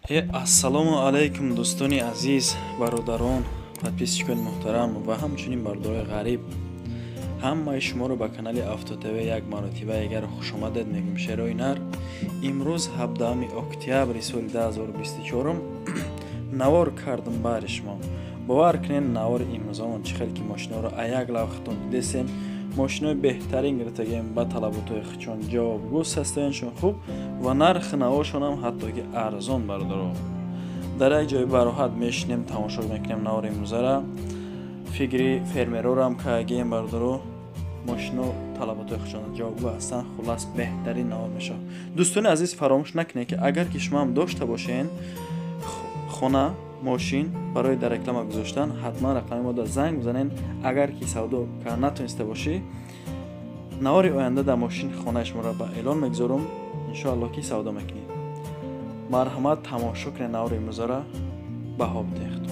Ассалому алайкум дӯстони азиз, бародарон, подписчикони муҳтарам ва ҳамчунин бардорои ғариб. Ҳамаи шуморо ба канали Автотв як маротиба ягар хушомадед мегӯям. Шерои нар, имрӯз 17 октябри соли 2024 навор кардам баъри шумо. Бовар кунед, навори имрӯзамон чӣ хел ки мошиноро а як лавхатон дидесем. Мошинои беҳтарин гирифтагем ба талаботои хичон, ҷавобгӯ, состояншон хуб ва нархи навошонам ҳатто ки арзон бародаро. Дар як ҷои бароҳат мешинем, тамошо мекунем навори имрӯзара. Фикри фермерорам кагем бародаро. Мошино талаботои хичон ҷавобгӯ ҳастанд. Хулас беҳтарин навор мешавад. Дӯстони азиз, фаромӯш накунед ки агар ки шумо ҳам дошта бошен хона, мошин барои дар реклама гузоштан, ҳатман рақами мо да занг бизанен. Агар ки савдо кар натониста бошӣ, навори оянда дар мошин хонаи шуморо ба эълон мегузорам. иншоалло ки савдо мекунед. марҳамат, тамошо кунед навори имрӯзара, баҳо бидиҳед.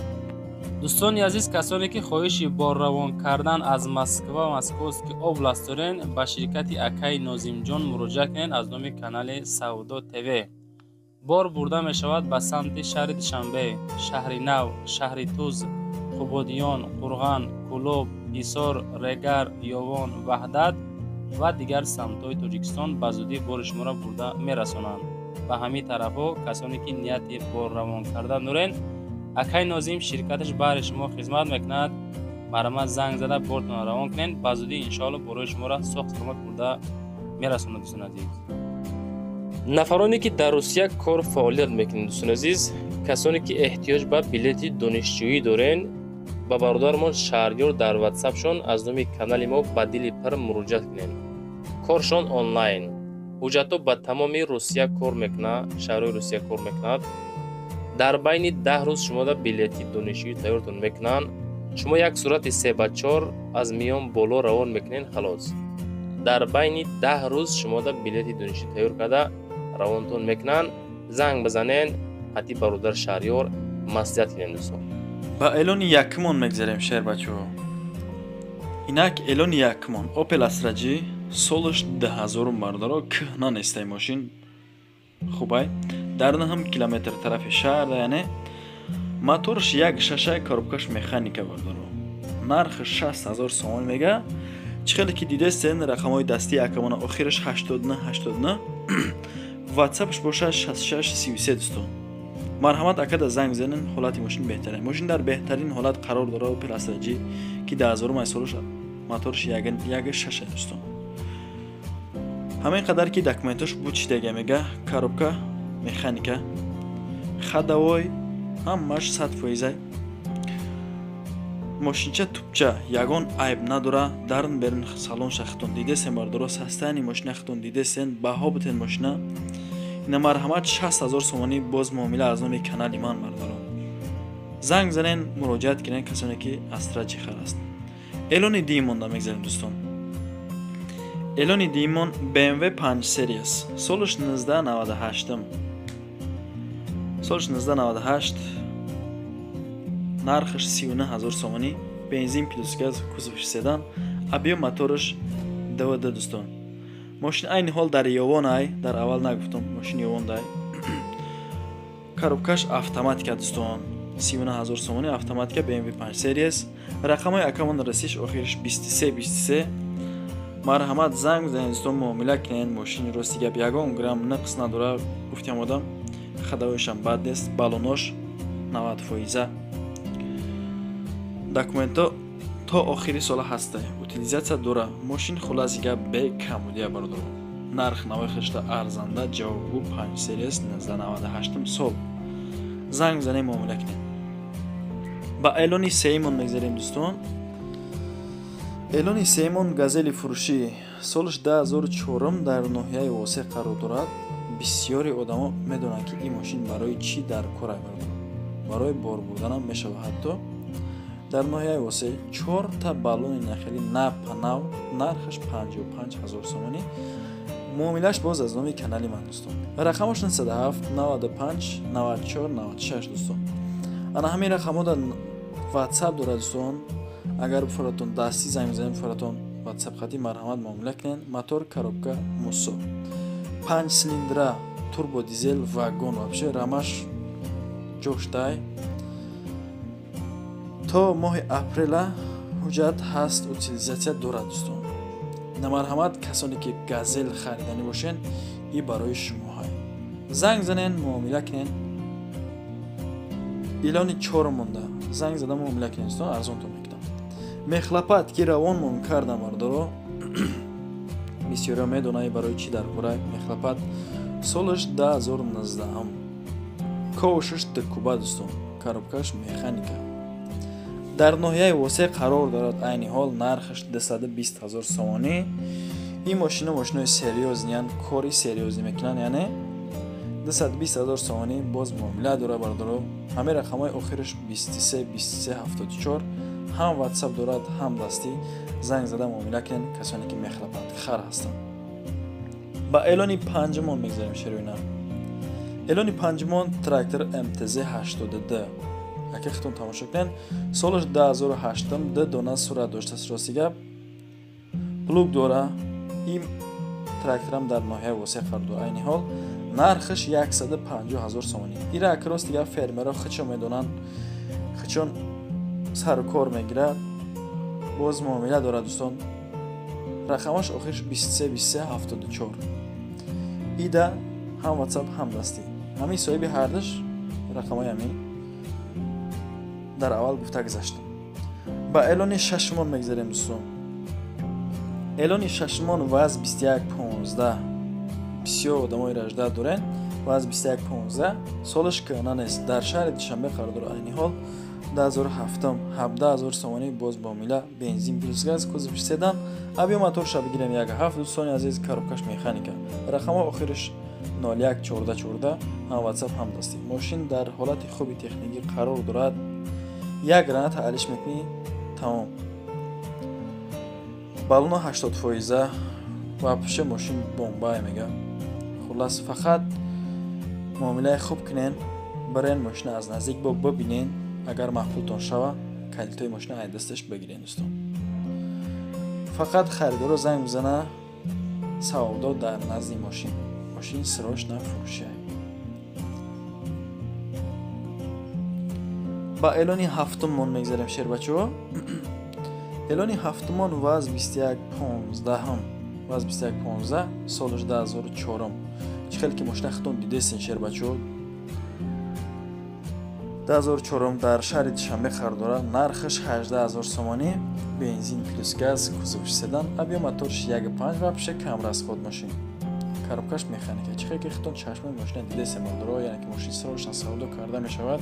дӯстони азиз, касоне ки хоҳиши бор равон кардан аз Москва ва Московский област дорен, ба ширкати акаи Нозимҷон муроҷиат кунед аз номи канали Савдо ТВ. бор бурда мешавад ба самти шаҳри Душанбе, шаҳри Нав, шаҳри Туз, Қубодиён, Қурған, Кӯлоб, Ҳисор, Регар, Ёвон, Ваҳдат ва дигар самтҳои Тоҷикистон ба зудӣ бори шуморо бурда мерасонанд. Ба ҳамин тарафҳо касоне ки нияти бор равон кардан дорен, акаи Нозим ширкаташ баҳри шумо хизмат мекунад. марҳамат, занг зада бортон равон кунед. Ба зудӣ иншоалло борои шуморо сохт саломат бурда мерасонад. дӯстони азиз, нафароне ки дар Русия кор фаъолият мекунанд, дӯстони азиз, касоне ки эҳтиёҷ ба билети донишҷӯӣ дорен, ба бародармон Шаҳрёр дар ватсапшон аз номи канали мо ба дили пар муроҷиат кунед. коршон онлайн, ҳуҷҷатҳо ба тамоми Русия кор мекунад, шаҳрҳои Русия кор мекунад. дар байни 10 рӯз шумо да билети донишҷӯӣ тайёртон мекунанд. шумо як сурати 3/4 аз миён боло равон мекунед, халос. дар байни 10 рӯз шумо да билети донишҷӯӣ тайёр карда равонтон мекунанд. занг бизанед, ҳатти бародар Шаҳрёр маслиҳат кунед. дӯстон, ба эълони якмон мегзарем шер бачаҳо. инак эълони якмон Opel Astra G солаш 2000 бародаро, кӯҳна нестай мошин хубай. дар 9 километр тарафи шаҳр, яъне моторш 1.6 коробкаш механика бародаро. нархи 60000 сомон мега. чӣ хеле ки дидестен рақамҳои дастии акамона охираш 89 ватсапш бошад 6633 дӯстон. марҳамат, акада занг бизанен, ҳолати мошин беҳтарин. мошин дар беҳтарин ҳолат қарор дорад. Opel Astra G ки 2000 солаш моторш 1.6 дӯстон. ҳамин қадар ки документаш бучидага мега, коробка механика, хадавой ҳамаш 100%. мошинча тупча, ягон айб надора. дарн берн салон шахтон дидесен бардоро, састани мошина хатон дидесен, баҳо битен мошина. ина марҳамат, 6000 сомонӣ боз муомила аз номи канали ман бардоро. занг занен, муроҷиат кунед, касоне ки Astra G хараст. эълони димонда мегзарем дӯстон. эълони димон BMW 5 Series солаш 1998. солаш 1998, нархаш 39000 сомонӣ, бензин плюс газ, кузовиш седан, объем мотораш DVD дӯстон. мошин айни ҳол дар Ёвонай, дар аввал нагуфтам, мошин Ёвондай. коробкаш автоматика дӯстон, 39000 сомонӣ, автоматика BMW 5 Series. рақамҳои акамон расиш охираш 23. марҳамат, занг бизанед дӯстон, муомила кунед. мошини рости гап, ягон грамм нақс надорад. гуфтам одам, хадавоишам бад нест, балонош 90%. документҳо то охири сола ҳаста, утилизатсия дора. мошин хулас гап бекамудия бародаро. нарх навои хишта арзанда, ҷавобгӯ 5 Series 1998 сол. занг бизанед, муомила кунед. ба эълони сеюмон мегзарем дӯстон. эълони сеюмон газели фурӯшӣ солаш 2004 дар ноҳияи Восе қарор дорад. бисёри одамо медонанд ки ин мошин барои чӣ дар кор аст. барои бор бурданам мешавад. ҳатто дар ноҳияи Восе 4 та баллони нахели нав, нархаш 55000 сомонӣ. муомилаш боз аз номи канали ман дӯстон. рақамаш 97 95 94 96 дӯстон. ана ҳамин рақамҳо дар ватсап дорад дӯстон. агар буфаратон дастӣ занг бизанед, буфаратон ватсап хати, марҳамат, муомила кунед. мотор, коробка мусо, 5 силиндра турбо дизел вагон, вообще рамаш ҷоштай то моҳи апрела ҳуҷҷат ҳаст утилизатсия дорад дӯстон. намарҳамат касоне ки газел харидани бошен и барои шумо ҳай. занг занен, муомила кинен. илони 4 монда. занг зада муомила кинен дӯстон, арзонтон мекунам. мехлапат ки равонмон кардам мардоро. бисёриҳо медонанд барои чӣ дар бораи мехлапат. солаш 2019 ковшаш дкуба дӯстон, коробкаш механика. дар ноҳияи восеъ қарор дорад. айни ҳол нархаш 220 000 сомонӣ. ин мошинои серьёзниян, кори серьёзӣ мекунанд, яъне 220 000 сомонӣ. боз муомила дорад бардоро. ҳамаи рақамҳои охираш 23 23 74. ҳам ватсап дорад, ҳам дастӣ. занг зада муомила кинен касоне ки мехлапанд хар ҳастанд. ба эълони панҷумон мегзарем шероина. эълони панҷумон трактор МТЗ 80D. ака хитон тамошо кунен. солаш 2008 д дона сурат доштааст. рости гап плуг дора. ин тракторам дар ноҳияи восеъ қарор дорад. айни ҳол нархаш 150 000 сомонӣ. ира ака рости гап фермерҳо хичон медонанд, хичон сару кор мегирад. боз муомила дорад дӯстон. рақамаш охираш 23 23 74. ида ҳам ватсап ҳам дастӣ. ҳамин соҳиби ҳардаш рақамҳои ҳамин дар аввал гуфта гузаштам. ба эълони шашумон мегзарем дӯстон. эълони шашумон ваз 2115. бисёр одамои ражда дорен. ваз 2115. солаш кӯна нест. дар шаҳри душанбе қарор дорад. айни ҳол 2007 17 000 сомонӣ. боз муомила. бензин плюс газ. кузов седан. абиё моторша бигирем 1.7. дӯстони азиз, коробкаш механика. рақамҳо охираш 01 14 14. ҳам ватсап ҳам дастӣ. мошин дар ҳолати хуби техникӣ қарор дорад. як граната алиш мекунӣ, тамом. баллона 80% вообще мошин бомбай мега. хулас фақат муомилаи хуб кунен, барен мошина аз наздик бибинен. агар маҳбултон шава, калитои мошина ай дасташ бигирен дӯстон. фақат харидоро занг бизана. савдо дар назди мошин. мошин срочно фурӯши. ба эълони ҳафтумон мегзарем шербачаҳо. эълони ҳафтумон ваз 2115. ваз 2115. солаш 2004. чӣ хеле ки мошина хитон дидестин шербачаҳо. 2004 дар шаҳри душанбе қарор дорад. нархаш 18 000 сомонӣ. бензин плюс газ. кузов седан. абиё моторш 1.5 вообще кам расход машин. коробкаш механика. чӣ хеле ки хитон чашмои мошина дидестин мардоро, яъне ки мошин срочно савдо карда мешавад.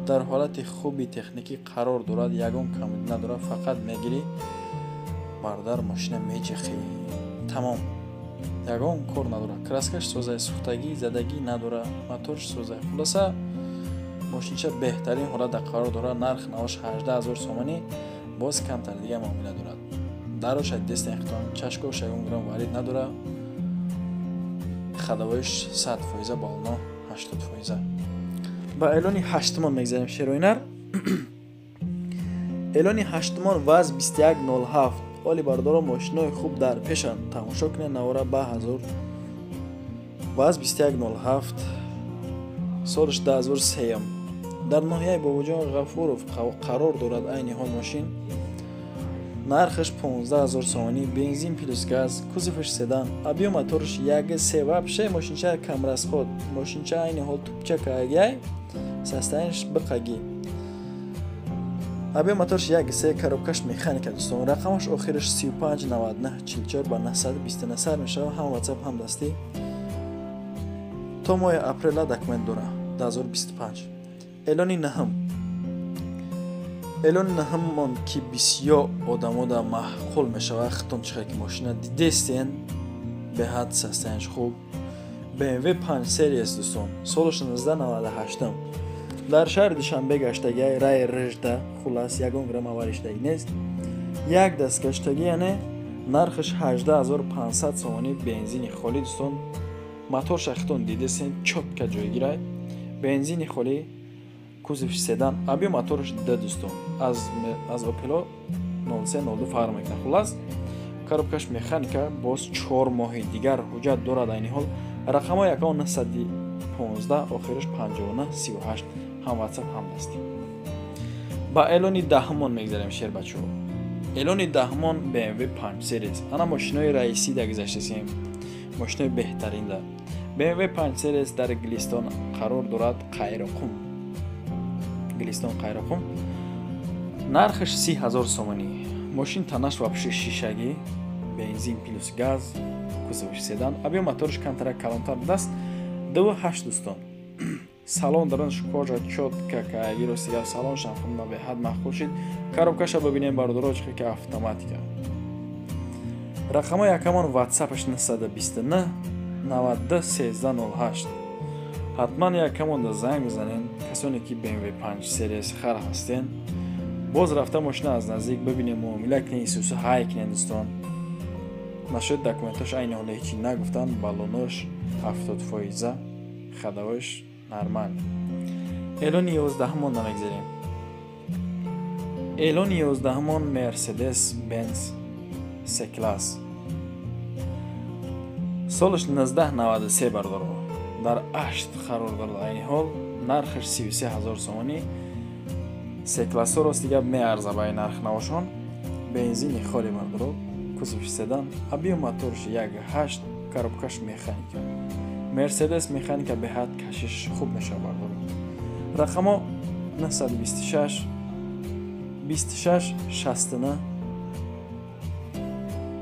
дар ҳолати хуби техникӣ қарор дорад. ягон камиди надорад. фақат мегирӣ, бардар машина меҷихӣ. тамом. ягон кор надорад. краскаш сӯзаи сӯхтагӣ, задагӣ надорад. моторш сӯзаи. хулоса мошинча беҳтарин ҳолатда қарор дорад. нарх наваш 18 000 сомонӣ. боз камтар дига муомила дорад. дароша дестен хитон чашкош ягон грамм варид надорад. хадавоиш 100%, баллоно 80%. ба эълони ҳаштумон мегзарем шероинар. эълони ҳаштумон ваз 2107. оли бардоро мошинои хуб дар пешан. тамошо кунед. навора ба 1000. ваз 2107. солаш 2003. дар ноҳияи бобоҷон ғафуров қарор дорад. айни ҳол мошин нархаш 15 000 сомонӣ. бензин плюс газ. кузоваш седан. абиё моторш 1.3 вообще мошинча камрасход. мошинча айни ҳол тупчака агай состоянияш биқаги. абиё моторш 1.3. коробкаш механика дӯстон. рақамаш охираш 35 99 44 ба 929 мешавад. ҳам ватсап ҳам дастӣ. то моҳи апрела документ дора 2025. эълони наҳам. эълони наҳамон ки бисёр одамода маъқул мешавад. хитон чӣ хеле ки мошина дидестен беҳад состоянияш хуб. BMW 5 серияс дӯстон. солаш 1998. дар шаҳри душанбе гаштаги. рай рижда. хулас ягон грамм авариштаги нест. як даст гаштаги, яъне нархаш 18 500 сомонӣ. бензини холӣ дӯстон. моторша хитон дидестен чотка ҷойгирай. бензини холӣ. кузов седан. абиё моторш д дӯстон. аз Opel 0302 фарқ мекунад. хулас коробкаш механика. боз 4 моҳи дигар ҳуҷҷат дорад. айни ҳол рақамҳои акаун 915. охираш 59 38. ҳам ватсап ҳам дастӣ. ба элони даҳумон мегзарем шер бачаҳо. элони даҳумон BMW 5 Series. Ана мошинои раисӣ да гузаштасем. мошинои беҳтарин да. BMW 5 Series дар Гилистон қарор дорад. Қайроқум. Гилистон Қайроқум. нархаш 30,000 сомонӣ. мошин танаш ва пуши шишагӣ, бензин плюс газ, кузовиш седан, объем моториш камтара калонтар даст 2.8 дӯстон. салон дарунаш кожа чотка каги ростига салон шамхунда беҳад маъқул шид. Коробкаша бибинем бардорочка ки автоматика. рақамҳои якамон WhatsApp-аш 929 92 1308. ҳатман якамон да занг бизанен. касоне ки BMW 5 Series хар ҳастен. боз рафта мошина аз наздик бибинем, муомила кунем, исӯсу ҳай кунем дӯстон. нашоид документош айни ҳоле ҳечи нагуфтан. балонош 70%, хадавош нормал. элони 11-мон намегзарем. элони 11-мон Mercedes Benz C-Class. солаш 1993 бардор. дар 8 қарор дорад айни ҳол. нархаш 33,000 сомонӣ. C-Class-о ростига меарза ба ин нарх навошон. бензини холи бардор. кузовиш седан, объем моториш 1.8, коробкаш механика. Mercedes механика беҳад кашиш хуб мешавад. рақамо 926 26 69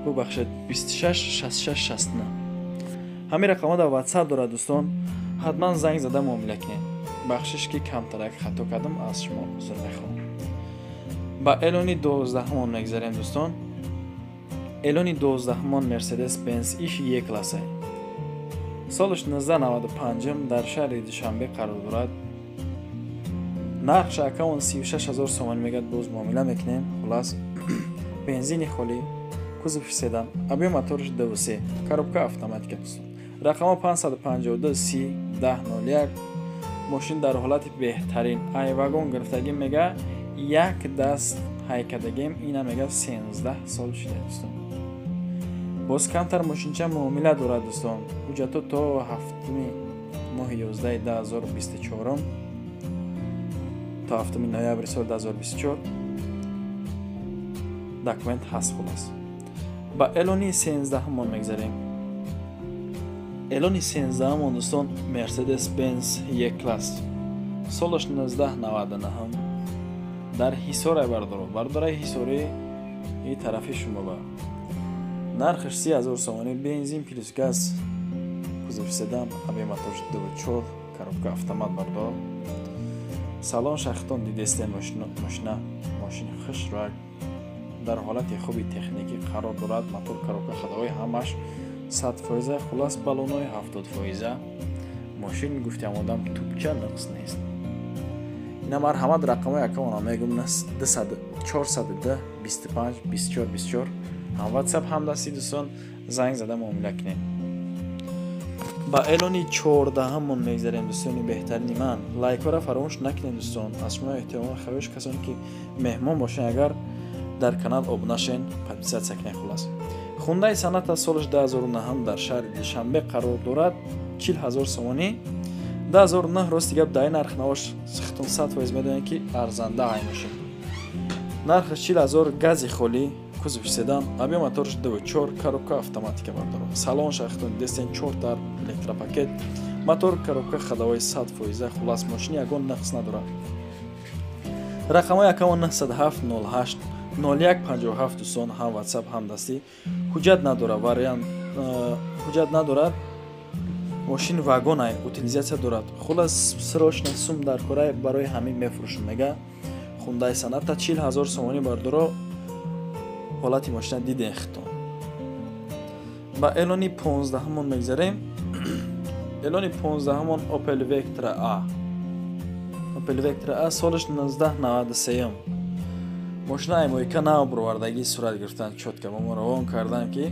бубахшед 26 66 69. ҳамин рақамҳо дар WhatsApp дорад дӯстон. ҳатман занг зада муомила кунед. бахшиш ки камтарак хато кардам, аз шумо узр мехоҳам. ба элони 12-мон мегзарем дӯстон. элони 12-мон Mercedes Benz иши E-класса. солаш 1995 дар шаҳри Душанбе қарор дорад. нархш акаун 36,000 сомон мегад. боз муомила мекунем. хулас бензини холӣ, кузовиш седан, объем моториш 2.3, коробка автоматика дӯстон. рақамо 552 30 1001. мошин дар ҳолати беҳтарин. ай вагон гирифтагӣ мега як даст ҳайкадагем, ина мега 13 сол шуда дӯстон. боз камтар мошинча муомила дорад дӯстон. ҳуҷҷато то 7 моҳи 11 2024 то 7 ноябри соли 2024 документ ҳаст. хулас ба элони 13-мон мегзарем. элони 13-мон дӯстон Mercedes Benz E-Class. солаш 1999 дар ҳисора бардораи ҳисори и тарафи шумо ба. нархаш 30,000 сомонӣ. бензин плюс газ, кузовиш седан, объем моториш 2.4, коробка автомат бардор. салон шахтон дидестен мошина мошини хушрак дар ҳолати хуби техникӣ қарор дорад. мотор, коробка, хадовои ҳамаш 100%. хулас балонои 70%. мошин гуфтиам одам тупча нақс нест. ина марҳамат рақамҳои акаона мегум 410 25 24 24. ҳам WhatsApp ҳам дасти дӯстон. занг зада муомила кунем. ба элони 14-мон мегзарем дӯстони беҳтарини ман. лайкора фаромӯш накунед дӯстон. аз шумо эҳтирома хавоиш, касоне ки меҳмон бошен, агар дар канал обунашен подписатсия кунед. хулас хундаи саната солаш 2009 дар шаҳри Душанбе қарор дорад. 40,000 сомонӣ. 2009 рости гап дай нарх навош сихтон 100% медонед ки арзанда ай мошин. нархаш 40,000. гази холӣ, кузовиш седан, объем моториш 2.4, коробка автоматика бардор. салон шахтон дестен 4 дар электропакет, мотор, коробка, хадавои 100%. хулас мошини ягон нақс надорад. рақамҳои акаун 907 08 0157 дӯстон. ҳам WhatsApp ҳам дастӣ. ҳуҷҷат надорад, вариант ҳуҷҷат надорад. мошин вагонай утилизатсия дорад. хулас срочно сум дар кора барои ҳамин мефурӯшам мега. хундаи саната 40,000 сомонӣ бардоро. ҳолати мошина диден хитон. ба элони 15-мон мегзарем. элони 15-мон Opel Vectra A. Opel Vectra A солаш 1993. мошина аймоика наобурвардагӣ сурат гирифтан чотка ба мо равон кардан ки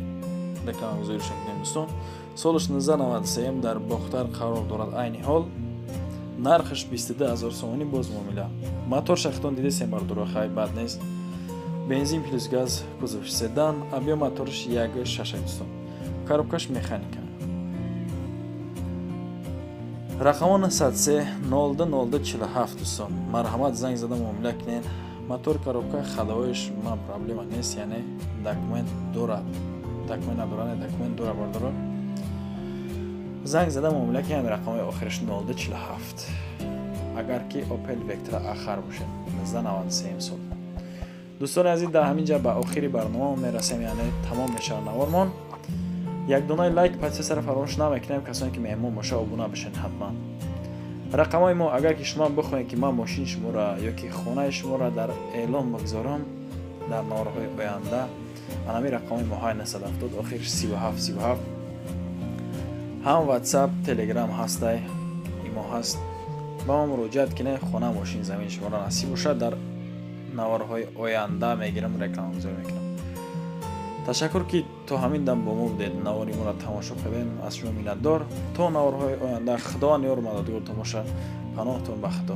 реклама гузоришон кунем дӯстон. солаш 1993 дар бохтар қарор дорад. айни ҳол нархаш 22,000 сомонӣ. боз муомила. мотор шахтон дидесем бардора, хай бад нест. бензин плюс газ, кузовиш седан, объем моториш 1.6 дӯстон. коробкаш механика. рақамон 03 02 47 дӯстон марҳамат занг зада муомила кунед. мотор коробка халаоиш ман проблема нест, яъне документ дорад, документ надорад, документ дорад бардора. занг зада муомила кунед. рақамои охираш 02 47. агар ки Opel Vectra ахар бошед 1993 сол. дӯстони азиз, дар ҳамин ҷа ба охири барнома мерасем, яъне тамом мешавад навормон. як донаи лайк подписара фаромӯш намекунем. касоне ки меҳмон боша обуна бошен ҳатман. рақамои мо агар ки шумо бихоҳед ки ман мошини шуморо ё ки хонаи шуморо дар эълон бигзорам дар наворҳои оянда, анами рақамои моҳои 970 охир 37 ҳам WhatsApp, Telegram ҳастай, имо ҳаст. ба мо муроҷиат кинед. хона, мошин, замин шуморо насиб бошад, дар наворҳои оянда мегирам, рекламагузорӣ мекунам. ташаккур ки то ҳамин дам бо мо будед, навори моро тамошо кардем. аз шумо миннатдор. то наворҳои оянда. худованд ёр мададгор тамоша. паноҳтон ба худо.